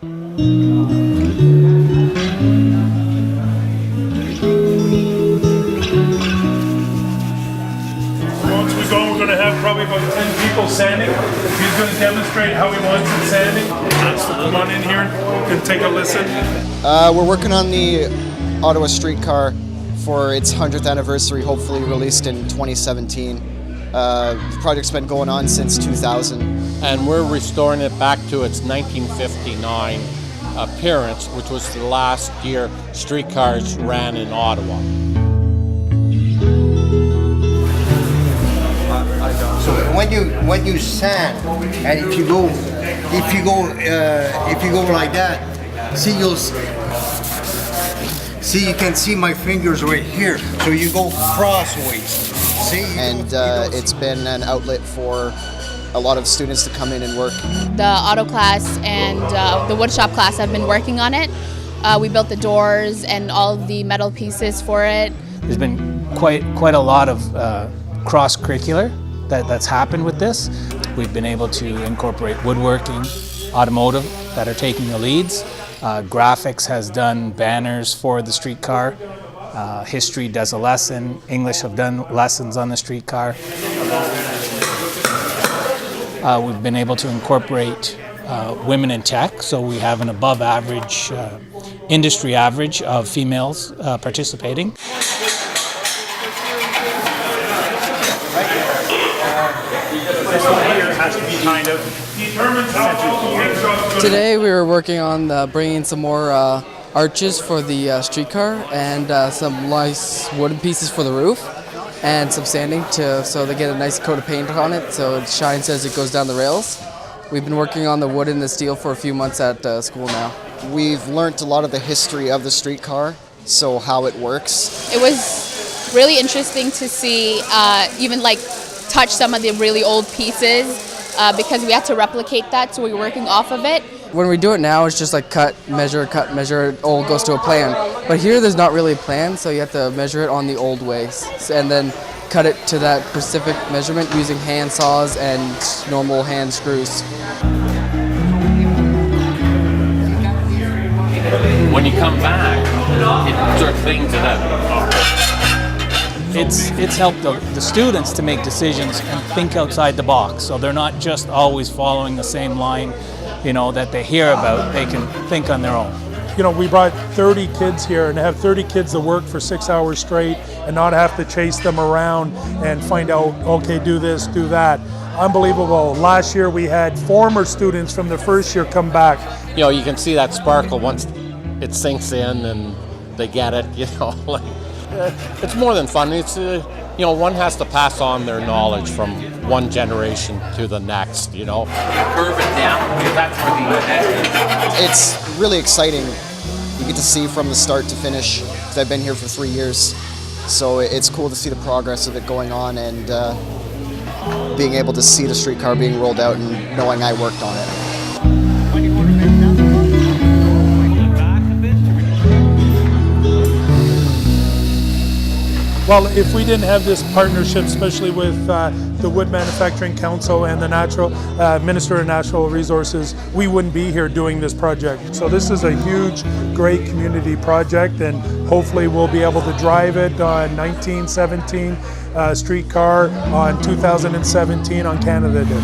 Once we go, we're going to have probably about 10 people sanding. He's going to demonstrate how he wants it sanding. Come on in here and take a listen. We're working on the Ottawa Streetcar for its 100th anniversary, hopefully released in 2017. The project's been going on since 2000. And we're restoring it back to its 1959 appearance, which was the last year streetcars ran in Ottawa. So when you sand, and if you go like that, see you can see my fingers right here. So you go crossways. See? And it's been an outlet for a lot of students to come in and work. The auto class and the woodshop class have been working on it. We built the doors and all the metal pieces for it. There's been quite a lot of cross-curricular that's happened with this. We've been able to incorporate woodworking, automotive that are taking the leads. Graphics has done banners for the streetcar. History does a lesson. English have done lessons on the streetcar. We've been able to incorporate women in tech, so we have an above average, industry average of females participating. Today we were working on bringing some more arches for the streetcar and some nice wooden pieces for the roof and some sanding so they get a nice coat of paint on it so it shines as it goes down the rails. We've been working on the wood and the steel for a few months at school now. We've learned a lot of the history of the streetcar, so how it works. It was really interesting to see even like touch some of the really old pieces because we had to replicate that, so we were working off of it. When we do it now, it's just like cut, measure, it all goes to a plan. But here there's not really a plan, so you have to measure it on the old ways and then cut it to that specific measurement using hand saws and normal hand screws. When you come back, it sort of cleans it up. It's helped the students to make decisions and think outside the box, so they're not just always following the same line, that they hear about. They can think on their own. We brought 30 kids here, and to have 30 kids that work for 6 hours straight and not have to chase them around and find out, okay, do this, do that. Unbelievable. Last year we had former students from the first year come back. You can see that sparkle once it sinks in and they get it, it's more than fun. It's, one has to pass on their knowledge from one generation to the next, Curve it down, because that's where the It's really exciting. You get to see from the start to finish, because I've been here for 3 years. So it's cool to see the progress of it going on and being able to see the streetcar being rolled out and knowing I worked on it. Well, if we didn't have this partnership, especially with the Wood Manufacturing Council and the Minister of Natural Resources, we wouldn't be here doing this project. So this is a huge, great community project, and hopefully we'll be able to drive it on 1917 streetcar on 2017 on Canada Day.